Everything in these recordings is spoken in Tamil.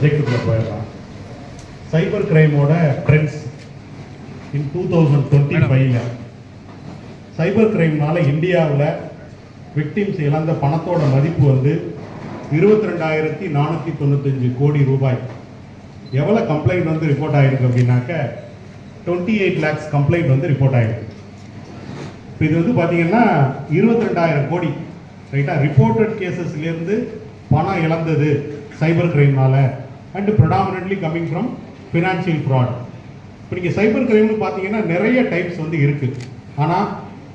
சப்ஜெக்டுக்குள்ள போயிடலாம். சைபர் கிரைமோட ட்ரெண்ட்ஸ் இன் 2025ல சைபர் கிரைம்னால இந்தியாவில் விக்டிம்ஸ் இழந்த பணத்தோட மதிப்பு வந்து 22,495 கோடி ரூபாய். எவ்வளோ கம்ப்ளைண்ட் வந்து ரிப்போர்ட் ஆகிருக்கு அப்படின்னாக்க 28 lakhs கம்ப்ளைண்ட் வந்து ரிப்போர்ட் ஆகிருக்கு. இப்போ இது வந்து பார்த்தீங்கன்னா 22,000 கோடி ரைட்டாக ரிப்போர்ட்டட் கேசஸ்லேருந்து பணம் இழந்தது சைபர் கிரைம்னால and predominantly coming from financial fraud. இப்போ நீங்கள் சைபர் கிரைம்னு பார்த்தீங்கன்னா நிறைய டைப்ஸ் வந்து இருக்குது. ஆனால்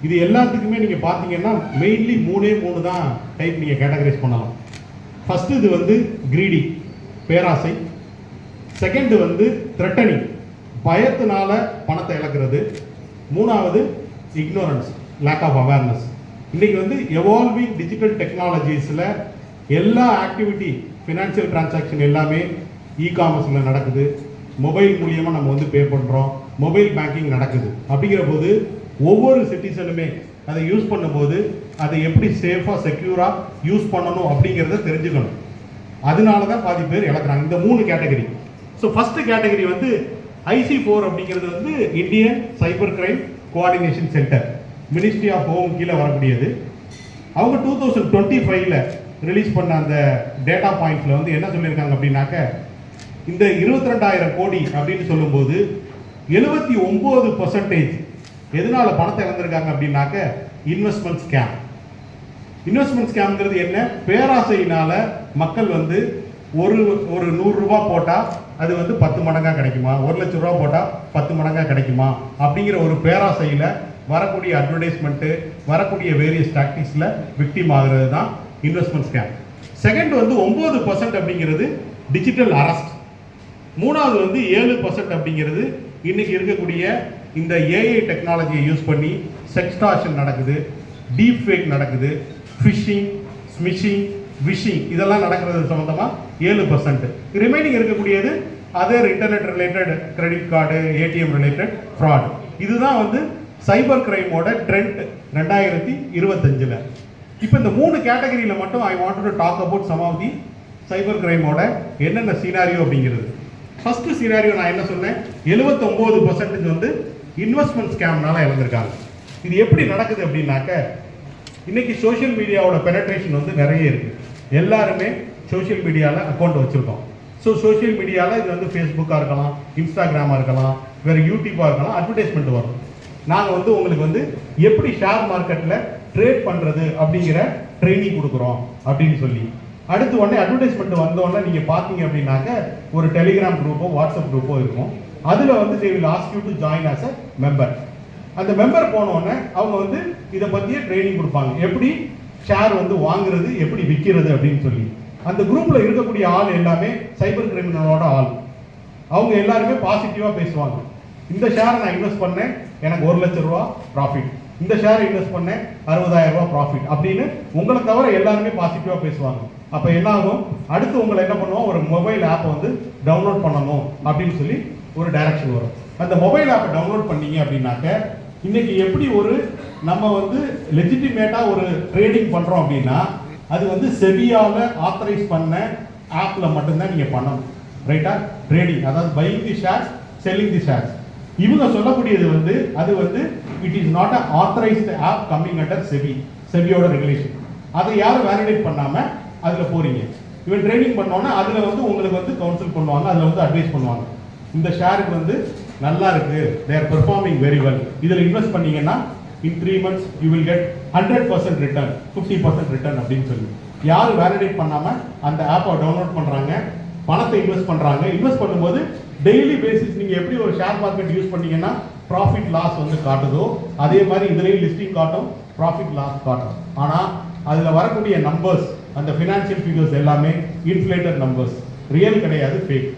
இது எல்லாத்துக்குமே நீங்கள் பார்த்தீங்கன்னா மெயின்லி மூணு தான் டைப் நீங்கள் கேட்டகரைஸ் பண்ணலாம். ஃபஸ்ட்டு இது வந்து கிரீடி, பேராசை. செகண்ட் வந்து த்ரெட்டனிங், பயத்தினால பணத்தை இழக்கிறது. மூணாவது இக்னோரன்ஸ், லேக் ஆஃப் அவேர்னஸ். இன்றைக்கி வந்து எவால்விங் டிஜிட்டல் டெக்னாலஜிஸில் எல்லா ஆக்டிவிட்டி ஃபினான்ஷியல் டிரான்சாக்ஷன் எல்லாமே இ-காமர்ஸில் நடக்குது. மொபைல் மூலியமாக நம்ம வந்து பே பண்ணுறோம், மொபைல் பேங்கிங் நடக்குது. அப்படிங்கிற போது ஒவ்வொரு சிட்டிசனுமே அதை யூஸ் பண்ணும்போது அதை எப்படி சேஃபாக செக்யூராக யூஸ் பண்ணணும் அப்படிங்கிறத தெரிஞ்சுக்கணும். அதனால தான் பாதி பேர் இழக்கிறாங்க. இந்த 3 கேட்டகரி. ஸோ ஃபஸ்ட்டு கேட்டகரி வந்து IC4 அப்படிங்கிறது வந்து Indian cyber crime coordination centre, ministry of home கீழே வரக்கூடியது. அவங்க 2025ல் ரிலீஸ் பண்ண அந்த டேட்டா பாயிண்ட்ஸில் வந்து என்ன சொல்லியிருக்காங்க அப்படின்னாக்க, இந்த 22,000 கோடி அப்படின்னு சொல்லும்போது 79% எதனால பணத்தை இழந்திருக்காங்க அப்படின்னாக்க இன்வெஸ்ட்மெண்ட் ஸ்கேம். இன்வெஸ்ட்மெண்ட் ஸ்கேம்ங்கிறது என்ன? பேராசையினால மக்கள் வந்து ஒரு 100 ரூபா போட்டால் அது வந்து 10 மடங்காக கிடைக்குமா, 1 லட்ச ரூபா போட்டால் 10 மடங்காக கிடைக்குமா அப்படிங்கிற ஒரு பேராசையில் வரக்கூடிய அட்வர்டைஸ்மெண்ட்டு, வரக்கூடிய வேரியஸ் டாக்டிக்ஸில் விக்டிம் ஆகிறது தான் இன்வெஸ்ட்மெண்ட் ஸ்கேம். செகண்ட் வந்து 9% அப்படிங்கிறது டிஜிட்டல் அரெஸ்ட். மூணாவது வந்து 7% அப்படிங்கிறது இன்னைக்கு இருக்கக்கூடிய இந்த ஏஐ டெக்னாலஜியை யூஸ் பண்ணி செக்ஸ்டார்ஷன் நடக்குது, டீப் ஃபேக் நடக்குது, ஃபிஷிங், ஸ்மிஷிங், விஷிங் இதெல்லாம் நடக்கிறது சம்பந்தமாக 7%. ரிமைனிங் இருக்கக்கூடியது other internet related, credit card, ATM related fraud. இதுதான் வந்து சைபர் கிரைமோட ட்ரெண்ட் 2025ல். இப்போ இந்த 3 கேட்டகரியில் மட்டும் I want to talk about some of the cyber கிரைமோட என்னென்ன சீனாரியோ அப்படிங்கிறது. ஃபர்ஸ்ட் சீனாரியோ நான் என்ன சொன்னேன், 79% வந்து இன்வெஸ்ட்மெண்ட் ஸ்கேம்னால இழந்திருக்காங்க. இது எப்படி நடக்குது அப்படின்னாக்க, இன்னைக்கு சோஷியல் மீடியாவோட பெனட்ரேஷன் வந்து நிறைய இருக்குது. எல்லாருமே சோஷியல் மீடியாவில் அக்கௌண்ட் வச்சுருக்கோம். ஸோ சோஷியல் மீடியாவில் இது வந்து ஃபேஸ்புக்காக இருக்கலாம், இன்ஸ்டாகிராமாக இருக்கலாம், வேறு யூடியூப்பாக இருக்கலாம், அட்வர்டைஸ்மெண்ட் வரும். நாங்கள் வந்து உங்களுக்கு வந்து எப்படி ஷேர் மார்க்கெட்டில் ட்ரேட் பண்ணுறது அப்படிங்கிற ட்ரைனிங் கொடுக்குறோம் அப்படின்னு சொல்லி, அடுத்து உடனே அட்வர்டைஸ்மெண்ட் வந்தோடனே நீங்கள் பார்த்தீங்க அப்படின்னாக்க ஒரு டெலிகிராம் குரூப்போ வாட்ஸ்அப் குரூப்போ இருக்கும். அதில் வந்து they will ask you to join as a member. அந்த மெம்பர் போனோடனே அவங்க வந்து இதை பற்றியே ட்ரைனிங் கொடுப்பாங்க, எப்படி ஷேர் வந்து வாங்குறது, எப்படி விற்கிறது அப்படின்னு சொல்லி. அந்த குரூப்பில் இருக்கக்கூடிய ஆள் எல்லாமே சைபர் கிரிமினலோட ஆள். அவங்க எல்லாருமே பாசிட்டிவாக பேசுவாங்க. இந்த ஷேரை நான் இன்வெஸ்ட் பண்ணேன், எனக்கு 1 லட்ச ரூபா ப்ராஃபிட். இந்த ஷேரை இன்வெஸ்ட் பண்ணேன், 60,000 ரூபா ப்ராஃபிட் அப்படின்னு உங்களை தவிர எல்லாருமே பாசிட்டிவாக பேசுவாங்க. அப்போ என்ன ஆகும், அடுத்து உங்களை என்ன பண்ணுவோம், ஒரு மொபைல் ஆப்பை வந்து டவுன்லோட் பண்ணணும் அப்படின்னு சொல்லி ஒரு டைரக்ஷன் வரும். அந்த மொபைல் ஆப்பை டவுன்லோட் பண்ணீங்க அப்படின்னாக்க, இன்னைக்கு எப்படி ஒரு நம்ம வந்து லெஜிட்டிமேட்டாக ஒரு ட்ரேடிங் பண்ணுறோம் அப்படின்னா அது வந்து செபியால ஆத்தரைஸ் பண்ண ஆப்பில் மட்டும்தான் நீங்கள் பண்ணணும். ரைட்டா? ட்ரேடிங், அதாவது buying the shares, selling the shares. இவங்க சொல்லக்கூடியது வந்து அது வந்து it is not a authorised of coming under SEBI, செபியோட ரெகுலேஷன். அதை யாரும் வேலிடேட் பண்ணாமல் அதில் போறீங்க. இவன் ட்ரேடிங் பண்ணோன்னா அதில் வந்து உங்களுக்கு வந்து கவுன்சில் பண்ணுவாங்க, அதில் வந்து அட்வைஸ் பண்ணுவாங்க. இந்த ஷேருக்கு வந்து நல்லா இருக்கு, they are performing very well, இதில் இன்வெஸ்ட் பண்ணீங்கன்னா in 3 months you will get 100% return, 50% return அப்படின்னு சொல்லி யாரும் வேலிடேட் பண்ணாமல் அந்த ஆப்பை டவுன்லோட் பண்ணுறாங்க, பணத்தை இன்வெஸ்ட் பண்ணுறாங்க. இன்வெஸ்ட் பண்ணும்போது டெய்லி பேசிஸ் நீங்கள் எப்படி ஒரு ஷேர் மார்க்கெட் யூஸ் பண்ணீங்கன்னா ப்ராஃபிட் லாஸ் வந்து காட்டுதோ அதே மாதிரி இதுலேயும் லிஸ்டிங் காட்டும், ப்ராஃபிட் லாஸ் காட்டும். ஆனால் அதில் வரக்கூடிய நம்பர்ஸ், அந்த ஃபினான்ஷியல் ஃபிகர்ஸ் எல்லாமே இன்ஃப்ளேட்டட் நம்பர்ஸ், ரியல் கிடையாது, ஃபேக்.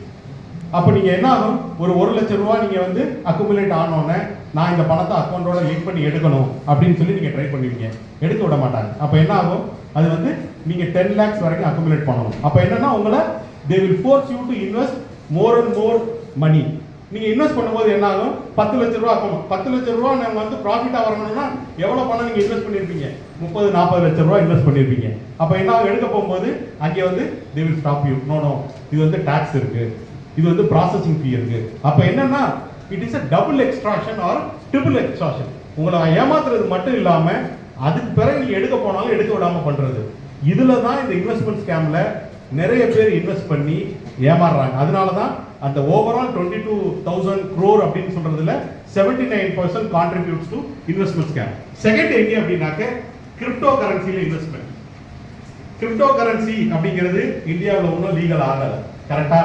அப்போ நீங்கள் என்ன ஆகும், ஒரு 1 லட்ச ரூபா நீங்கள் வந்து அக்குமுலேட் ஆனோடனே நான் இந்த பணத்தை அக்கௌண்ட்டோட லிங்க் பண்ணி எடுக்கணும் அப்படின்னு சொல்லி நீங்கள் ட்ரை பண்ணுவீங்க, எடுக்க விட மாட்டாங்க. அப்போ என்ன ஆகும், அது வந்து நீங்கள் 10 lakhs வரைக்கும் அக்குமுலேட் பண்ணணும். அப்போ என்னன்னா உங்களை they will force you to invest more and more money. நீங்க இன்வெஸ்ட் பண்ணும்போது என்ன ஆகும்? 10 லட்சம் ரூபா ஆகும். 10 லட்சம் ரூபா நம்ம வந்து ப்ராஃபிட்டா வரணும்னா எவ்வளவு பணம் நீங்க இன்வெஸ்ட் பண்ணிருப்பீங்க? 30-40 லட்சம் ரூபா இன்வெஸ்ட் பண்ணிருப்பீங்க. அப்ப என்ன எடுக்க போகும்போது அங்கே வந்து they will stop you. No இது வந்து டாக்ஸ் இருக்கு, இது வந்து ப்ராசஸிங் ஃபீ இருக்கு. அப்ப என்னன்னா it is a double extraction or triple extraction. உங்களை ஏமாத்துறது மட்டும் இல்லாம அதுக்கு பிறகு நீங்க எடுக்க போனாலும் எடுக்க விடாம பண்றது. இதுல தான் இந்த இன்வெஸ்ட்மெண்ட் ஸ்கேம்ல நிறைய பேர் இன்வெஸ்ட் பண்ணி ஏமாறுறாங்க. அதனால தான் அந்த ஓவரால் 22,000 crore அப்படின்னு சொல்றதுல 79% contributes to investment scam. Second எங்க அப்படின்னாக்க கிரிப்டோ கரன்சில இன்வெஸ்ட்மெண்ட். கிரிப்டோ கரன்சி அப்படிங்கிறது இந்தியாவில் ஒன்றும் லீகல் ஆகல, கரெக்டா?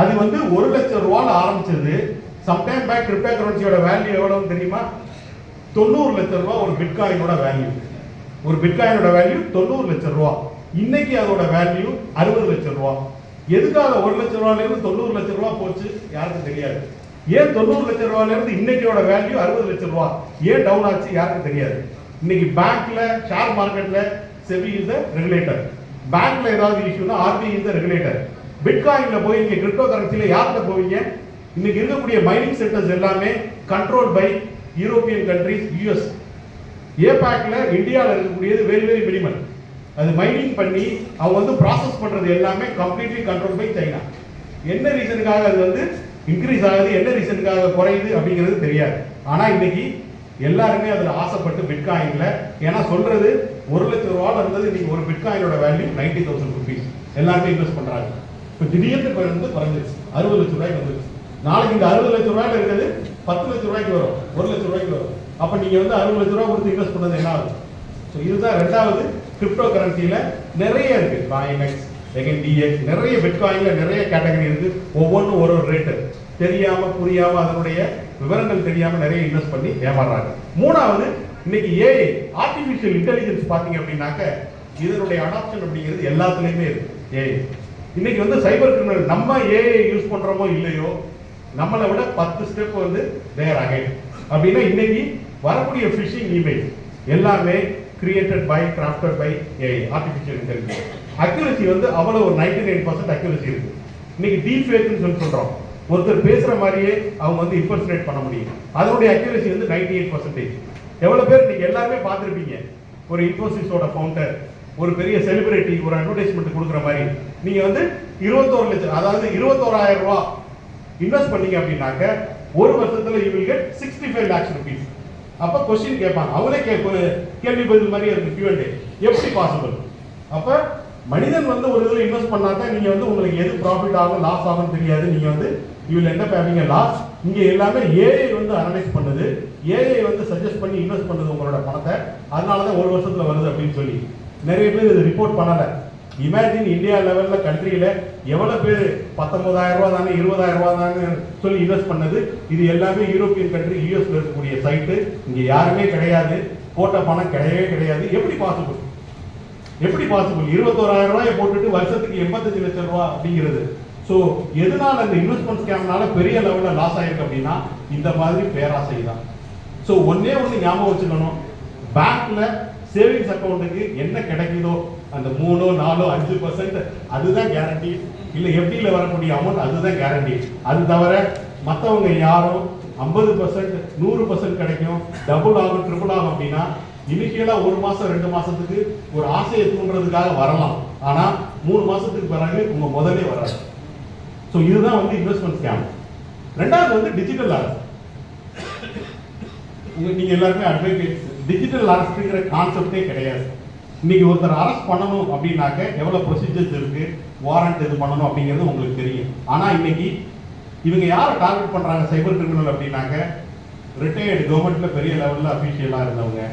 அது வந்து 1 லட்சம் ரூபால ஆரம்பிச்சது. சம்டைம் பேக் கிரிப்டோ கரன்சியோட வேல்யூ எவ்வளவு தெரியுமா? 90 லட்சம் ரூபாய் ஒரு பிட்காயினோட வேல்யூ. ஒரு பிட்காயினோட வேல்யூ 90 லட்சம் ரூபாய். இன்னைக்கு அதோட வேல்யூ 60 லட்சம் ரூபாய். எதுக்காக 1 லட்சம் ரூபாயில இருந்து 90 லட்சம் ரூபாய் போச்சு யாருக்கும் தெரியாது. ஏன் 90 லட்சம் ரூபாயில இருந்து இன்னைக்கோட வேல்யூ 60 லட்சம் ரூபாய் ஏன் டவுன் ஆச்சு யாருக்கும் தெரியாது. இன்னைக்கு பேங்க்ல ஷேர் மார்க்கெட்ல செபி இஸ் தி ரெகுலேட்டர். பேங்க்ல ஏதாவது இஷ்யூனா ஆர்பிஐ இஸ் தி ரெகுலேட்டர். பிட்காயின்ல போய் நீங்க கிரிப்டோ கரன்சில யார்கிட்ட போவீங்க? இன்னைக்கு இருக்கக்கூடிய மைனிங் சென்டர்ஸ் எல்லாமே control by European countries, US. ஏபாக்ல இந்தியாவில் இருக்கக்கூடியது வெரி வெரி மினிமல். அது மைனிங் பண்ணி அவங்க வந்து ப்ராசஸ் பண்றது எல்லாமே கம்ப்ளீட்லி கண்ட்ரோல் பை சைனா. என்ன ரீசனுக்காக அது வந்து இன்க்ரீஸ் ஆகுது, என்ன ரீசனுக்காக குறையுது அப்படிங்கிறது தெரியாது. ஆனா இன்னைக்கு எல்லாருமே அதுல ஆசைப்பட்டு பிட்காயின்ல, ஏன்னா சொல்றது 1 லட்சம் ரூபாய் இருந்தது இன்னைக்கு ஒரு பிட்காயினோட வேல்யூ 90,000 rupees. எல்லாருமே இன்வெஸ்ட் பண்றாங்க. இப்போ திடீர்னு வந்து குறைஞ்சிருச்சு, 60 லட்சம் ரூபாய்க்கு வந்துருச்சு. நாளைக்கு இந்த 60 லட்சம் ரூபாயில இருக்கிறது 10 லட்சம் ரூபாய்க்கு வரும், 1 லட்சம் ரூபாய்க்கு வரும். அப்ப நீங்க வந்து 60 லட்சம் ரூபாய் கொடுத்து இன்வெஸ்ட் பண்ணது என்ன ஆகும்? ஸோ இதுதான் ரெண்டாவது. கிரிப்டோ கரன்சியில நிறைய இருக்கு, காயின்எக்ஸ், செகண்ட் டிஎக்ஸ், நிறைய பிட்காயின்ல நிறைய கேட்டகரி இருக்கு. ஒவ்வொன்றும் ஒரு ரேட்டு. தெரியாம புரியாம அதனுடைய விவரங்கள் தெரியாம நிறைய இன்வெஸ்ட் பண்ணி ஏமாறுறாங்க. மூணாவது, இன்னைக்கு ஏஐ, ஆர்டிபிஷியல் இன்டெலிஜென்ஸ் பாத்தீங்க அப்படின்னாக்க இதனுடைய அடாப்ஷன் அப்படிங்கிறது எல்லாத்துலயுமே இருக்கு. ஏஐ இன்னைக்கு வந்து சைபர் கிரிமினல் நம்ம ஏஐ யூஸ் பண்றோமோ இல்லையோ நம்மளை விட 10 ஸ்டெப் வந்து தேர் அகைன். அப்படின்னா இன்னைக்கு வரக்கூடிய ஃபிஷிங் இமெயில் எல்லாமே created by, crafted by AI, artificial intelligence. Accuracy வந்து அவ்வளவு ஒரு 99% அக்யூரசி இருக்கு. இன்னைக்கு டீப் ஃபேக்னு சொல்லி சொல்றோம். ஒருத்தர் பேசுற மாதிரியே அவங்க வந்து இம்பர்சனேட் பண்ண முடியும். அதனுடைய அக்யூரசி வந்து 98%. எவ்வளவு பேர் நீங்க எல்லாருமே பார்த்திருப்பீங்க, ஒரு இன்ஃபோசிஸோட ஃபவுண்டர், ஒரு பெரிய செலிபிரிட்டி ஒரு அட்வர்டைஸ்மெண்ட் கொடுக்குற மாதிரி நீங்க வந்து 21 லட்சம், அதாவது 21,000 ரூபாய் இன்வெஸ்ட் பண்ணீங்க அப்படின்னாக்க ஒரு வருஷத்துல you will get 65 lakhs rupees. அப்ப क्वेश्चन கேட்பாங்க, அவங்களே கேள்வி பதில் மாதிரி இருக்கு Q&A. எப்படி பாசிபிள்? அப்ப மனிதன் வந்து ஒரு இதுல இன்வெஸ்ட் பண்ணாதான் நீங்க வந்து உங்களுக்கு எது ப்ராஃபிட் ஆகும் லாஸ் ஆகும் தெரியாது. நீங்க வந்து you will end up having a loss. இங்க எல்லாமே ஏஐ வந்து அனலைஸ் பண்ணுது, ஏஐ வந்து சஜஸ்ட் பண்ணி இன்வெஸ்ட் பண்ணுது உங்களோட பணத்தை. அதனாலதான் ஒரு வருஷத்துல வருது அப்படின்னு சொல்லி நிறைய பேர் இது ரிப்போர்ட் பண்ணல. இமேஜின் இந்தியா லெவல்ல கண்ட்ரியில எவ்வளவு பேர் 19,000 ரூபாய் தானே 20,000 ரூபாய் தானே சொல்லி இன்வெஸ்ட் பண்ணது. இது எல்லாமே யூரோப்பியன் கண்ட்ரி, யூஎஸ்ல இருக்கக்கூடிய சைட்டு. இங்க யாருமே கிடையாது, போட்ட பணம் கிடையவே கிடையாது. எப்படி பாசிபிள்? எப்படி பாசிபிள்? 21,000 ரூபாயை போட்டுட்டு வருஷத்துக்கு 85 லட்சம் ரூபாய் அப்படிங்கிறது. ஸோ எதனால இந்த இன்வெஸ்ட்மெண்ட் ஸ்கேம்னால பெரிய லெவல்ல லாஸ் ஆயிருக்கு அப்படின்னா இந்த மாதிரி பேராசை தான். ஸோ ஒன்னே ஒன்று ஞாபகம் வச்சுக்கணும், பேங்க்ல சேவிங்ஸ் அக்கௌண்ட்டுக்கு என்ன கிடைக்குதோ அந்த 3, 4, 5% அதுதான் கேரண்டி. இல்ல எஃப்டில வரக்கூடிய அமௌண்ட் அதுதான் கேரண்டி. அது தவிர மற்றவங்க யாரும் 50%, 100% கிடைக்கும், டபுள் ஆகும், ட்ரிபிள் ஆகும் அப்படின்னா இனிஷியலா 1 மாசம் 2 மாசத்துக்கு ஒரு ஆசையை தூண்டுறதுக்காக வரலாம். ஆனா 3 மாசத்துக்கு பிறகு உங்க முதலே வராது. ஸோ இதுதான் வந்து இன்வெஸ்ட்மெண்ட் ஸ்கேம். ரெண்டாவது வந்து டிஜிட்டல் அரெஸ்ட். நீங்க எல்லாருமே அட்வொகேட், டிஜிட்டல் அரெஸ்ட்ங்கிற கான்செப்டே கிடையாது. இன்னைக்கு ஒருத்தர் அரெஸ்ட் பண்ணணும் அப்படின்னாக்க எவ்வளவு ப்ரொசீஜர்ஸ் இருக்கு, வாரண்ட் இது பண்ணணும் அப்படிங்கிறது உங்களுக்கு தெரியும். ஆனா இன்னைக்கு இவங்க யாரை டார்கெட் பண்றாங்க சைபர் கிரிமினல் அப்படின்னாக்க ரிட்டையர்டு கவர்மெண்ட்ல பெரிய லெவல்ல அபிஷியலா இருந்தவங்க,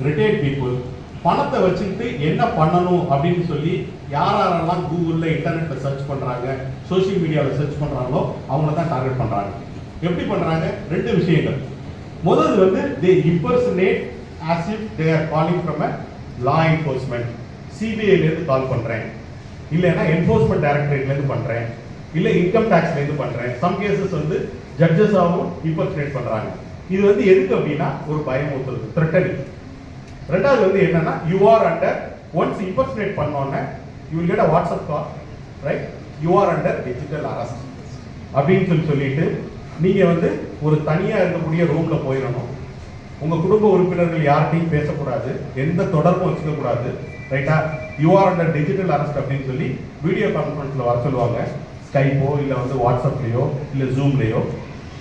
ரிட்டையர்ட் பீப்புள், பணத்தை வச்சுக்கிட்டு என்ன பண்ணணும் அப்படின்னு சொல்லி யாரெல்லாம் கூகுள்ல இன்டர்நெட்ல சர்ச் பண்றாங்க, சோசியல் மீடியாவில் சர்ச் பண்றாங்களோ அவங்கள தான் டார்கெட் பண்றாங்க. எப்படி பண்றாங்க? 2 விஷயங்கள். முதல் வந்து they impersonate as if they are calling from a law enforcement. சிபிஐல இருந்து கால் பண்றேன், இல்லைன்னா என்ஃபோர்ஸ்மெண்ட் டைரக்டரேட்ல இருந்து பண்றேன், இல்ல இன்கம் டாக்ஸ்ல இருந்து பண்றேன். சம் கேசஸ் வந்து ஜட்ஜஸாவும் இம்பர்சனேட் பண்றாங்க. இது வந்து எதுக்கு அப்படின்னா ஒரு பயமுறுத்துறது, த்ரெட்டனிங். ரெண்டாவது வந்து என்னன்னா you are under, once impersonate பண்ணோன்னே you will get a WhatsApp call, right, you are under digital arrest அப்படின்னு சொல்லிட்டு நீங்க வந்து ஒரு தனியா இருக்கக்கூடிய ரூம்ல போயிடணும். உங்க குடும்ப உறுப்பினர்கள் யார்கிட்டையும் பேசக்கூடாது, எந்த தொடர்பும் வச்சுக்க கூடாது. ரைட்டா? You are under digital arrest அப்படின்னு சொல்லி வீடியோ கான்ஃபரன்ஸ்ல வர சொல்லுவாங்க. ஸ்கைப்போ இல்ல வந்து வாட்ஸ்அப்லயோ இல்ல ஜூம்லயோ.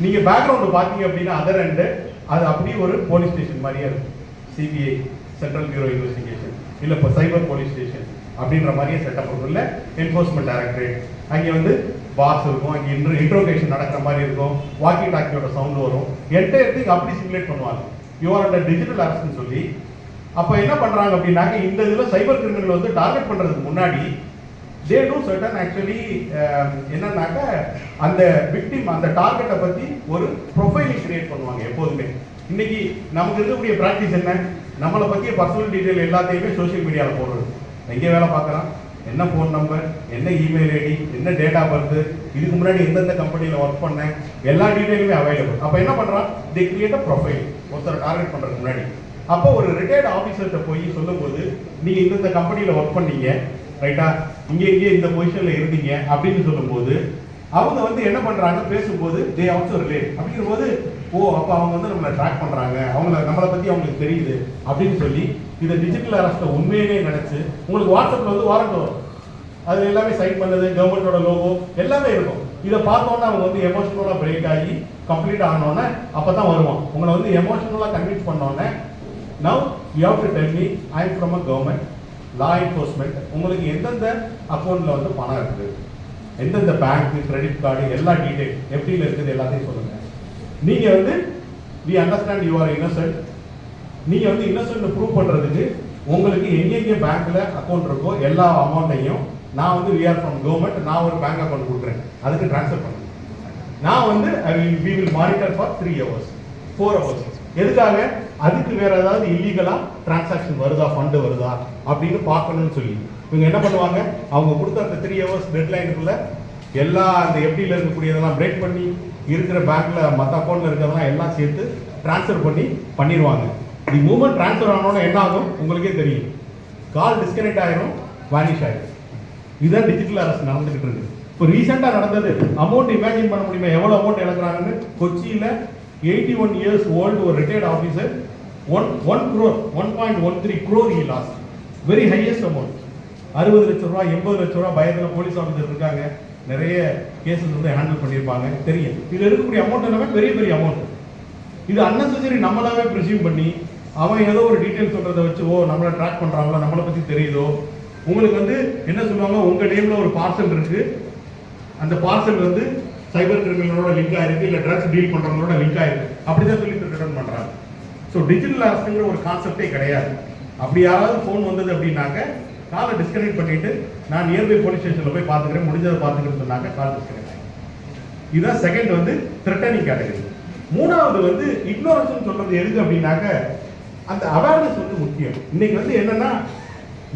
நீங்க பேக்ரவுண்ட் பாத்தீங்க அப்படின்னா அதர் எண்டு அது அப்படியே ஒரு போலீஸ் ஸ்டேஷன் மாதிரியே இருக்கும். சிபிஐ, சென்ட்ரல் பியூரோ இன்வெஸ்டிகேஷன், இல்ல இப்போ சைபர் போலீஸ் ஸ்டேஷன் அப்படின்ற மாதிரியே செட்டப் இருக்கும். இல்ல என்ஃபோர்ஸ்மெண்ட் டைரக்டரேட், அங்கே வந்து பாஸ் இருக்கும், அங்கே இன்ட்ரோகேஷன் நடக்கிற மாதிரி இருக்கும், வாக்கி டாக்கியோட சவுண்ட் வரும். என்டையர் திங் அப்படி சிமுலேட் பண்ணுவாங்க. யூஆர் அண்டர் டிஜிட்டல் அரெஸ்ட்னு சொல்லி. அப்ப என்ன பண்றாங்க அப்படின்னாக்க இந்த இதுல சைபர் கிரிமினல் வந்து டார்கெட் பண்றதுக்கு முன்னாடி தே டூ சர்டன் ஆக்சுவலி என்னன்னாக்க அந்த விக்டிம் அந்த டார்கெட்டை பத்தி ஒரு ப்ரொஃபைலிங் கிரியேட் பண்ணுவாங்க எப்போதுமே. இன்னைக்கு நமக்கு இருக்கக்கூடிய பிராக்டிஸ் என்ன? நம்மளை பத்திய பர்சனல் டீடைல் எல்லாத்தையுமே சோசியல் மீடியாவில் போடுறது. எங்கே வேலை பார்க்குறான், என்ன ஃபோன் நம்பர், என்ன இமெயில் ஐடி, என்ன டேட் ஆஃப் பர்த், இதுக்கு முன்னாடி எந்தெந்த கம்பெனியில் ஒர்க் பண்ணேன், எல்லா டீடைலுமே அவைலபிள். அப்போ என்ன பண்ணுறான்? தி கிரியேட் அ ப்ரொஃபைல் ஒருத்தர் டார்கெட் பண்ணுறதுக்கு முன்னாடி. அப்போ ஒரு ரிட்டையர்ட் ஆஃபீஸர்கிட்ட போய் சொல்லும்போது நீங்கள் இந்தந்த கம்பெனியில் ஒர்க் பண்ணீங்க, ரைட்டா, இங்கே இந்த பொசிஷனில் இருந்தீங்க அப்படின்னு சொல்லும்போது அவங்க வந்து என்ன பண்ணுறாங்க, பேசும்போது தே ஆல்சோ ரிலேட் அப்படிங்கும்போது, ஓ அப்போ அவங்க வந்து நம்மளை ட்ராக் பண்ணுறாங்க, நம்மளை பற்றி அவங்களுக்கு தெரியுது அப்படின்னு சொல்லி இதை டிஜிட்டல் அரெஸ்ட்டை உண்மையிலே நினச்சி உங்களுக்கு வாட்ஸ்அப்பில் வந்து வாரண்ட் வரும். அது எல்லாமே சைன் பண்ணது, கவர்மெண்டோட லோகோ எல்லாமே இருக்கும். இதை பார்த்தோன்னா அவங்க வந்து எமோஷனலாக பிரேக் ஆகி கம்ப்ளீட் ஆனோடனே அப்போ தான் வருவான். உங்களை வந்து எமோஷனலாக கன்வின்ஸ் பண்ணோன்னே, now you have to tell me I am from a government law enforcement. உங்களுக்கு எந்தெந்த அக்கௌண்ட்டில் வந்து பணம் இருக்குது, எந்தெந்த பேங்க், கிரெடிட் கார்டு, எல்லா டீடைல் எப்படியில் இருக்குது எல்லாத்தையும் சொல்லுங்கள். நீங்கள் வந்து we understand you are innocent. நீங்கள் வந்து இன்னசென்ட் ப்ரூவ் பண்ணுறதுக்கு உங்களுக்கு எங்கெங்கே பேங்க்கில் அக்கௌண்ட் இருக்கோ எல்லா அமௌண்ட்டையும் நான் வந்து வி ஆர் ஃப்ரம் கவர்மெண்ட், நான் ஒரு பேங்க் அக்கௌண்ட் கொடுக்குறேன், அதுக்கு ட்ரான்ஸ்ஃபர் பண்ணுறேன். நான் வந்து we will monitor for 3 hours 4 hours. எதுக்காக? அதுக்கு வேற ஏதாவது இல்லீகலா டிரான்சாக்ஷன் வருதா, ஃபண்டு வருதா அப்படின்னு பார்க்கணும்னு சொல்லி இவங்க என்ன பண்ணுவாங்க, அவங்க கொடுத்த அந்த 3 hours டெட்லைனுக்குள்ள எல்லா அந்த எஃப்டியில் இருக்கக்கூடியதெல்லாம் பிரேக் பண்ணி இருக்கிற பேங்க்ல மற்ற அக்கௌண்ட்ல இருக்கிறதெல்லாம் எல்லாம் சேர்த்து டிரான்ஸ்ஃபர் பண்ணிடுவாங்க. தி மூமெண்ட் டிரான்ஸ்ஃபர் ஆனோட என்ன ஆகும் உங்களுக்கே தெரியும், கால் டிஸ்கனெக்ட் ஆயிரும், வானிஷ் ஆயிரும். இதுதான் டிஜிட்டல் அரெஸ்ட் நடந்துகிட்டு இருக்கு. இப்போ ரீசெண்டாக நடந்தது அமௌண்ட் இமேஜின் பண்ண முடியுமா, எவ்வளோ அமௌண்ட் இழக்கிறாங்கன்னு. கொச்சியில் 81 years old ஒரு retired officer 1.13 crore he lost. Very highest amount. 60 லட்சம் ரூபா, 80 லட்சம் ரூபா பயத்தில் போலீஸ் ஆஃபீஸர் இருக்காங்க, நிறைய கேசஸ் வந்து ஹேண்டில் பண்ணியிருப்பாங்க, தெரியும். இதில் இருக்கக்கூடிய அமௌண்ட் எல்லாமே பெரிய பெரிய அமௌண்ட். இது அன்னெசரி நம்மளாவே ப்ரிசியூம் பண்ணி அவன் ஏதோ ஒரு டீட்டெயில் சொல்றதை வச்சு, ஓ நம்மளை ட்ராக் பண்றாங்களோ, நம்மளை பத்தி தெரியுதோ. உங்களுக்கு வந்து என்ன சொல்லுவாங்க, உங்க நேம்ல ஒரு பார்சல் இருக்கு, அந்த பார்சல் வந்து சைபர் கிரிமினலோட லிங்க் ஆயிருக்கு, இல்ல ட்ரக்ஸ் டீல் பண்றவங்களோட லிங்க் ஆயிருக்கு, அப்படிதான் சொல்லி ரிட்டர்ன் பண்றாங்க. ஸோ டிஜிட்டல் அரெஸ்ட்ங்கிற ஒரு கான்செப்டே கிடையாது. அப்படி யாராவது ஃபோன் வந்தது அப்படின்னாக்க காலை டிஸ்கனெக்ட் பண்ணிட்டு நான் நியர்பை போலீஸ் ஸ்டேஷன்ல போய் பார்த்துக்கிறேன், முடிஞ்சதை பார்த்துக்கிறேன்னு சொன்னாங்க, கால் டிஸ்கனெக்ட் ஆகும். இதுதான் செகண்ட் வந்து த்ரெட்டனிங் கேட்டகரி. மூணாவது வந்து இக்னோரன்ஸ் சொல்றது எதுக்கு அப்படின்னாக்க அந்த அவேர்னஸ் வந்து முக்கியம். இன்னைக்கு வந்து என்னன்னா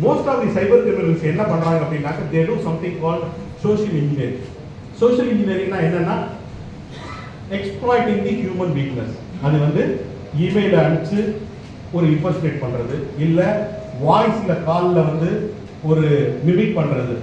most of the cyber criminals என்ன பண்றாங்க அப்படின்னாக்க they do something called social engineering. Social இன்ஜினியரிங்னா என்னன்னா எக்ஸ்ப்ளாய்டிங் தி ஹியூமன் வீக்னஸ். அது வந்து இமெயில அனுப்பிச்சு ஒரு இம்பர்சனேட் பண்றது, இல்ல வாய்ஸ்ல கால்ல வந்து ஒரு மிமிக் பண்றது.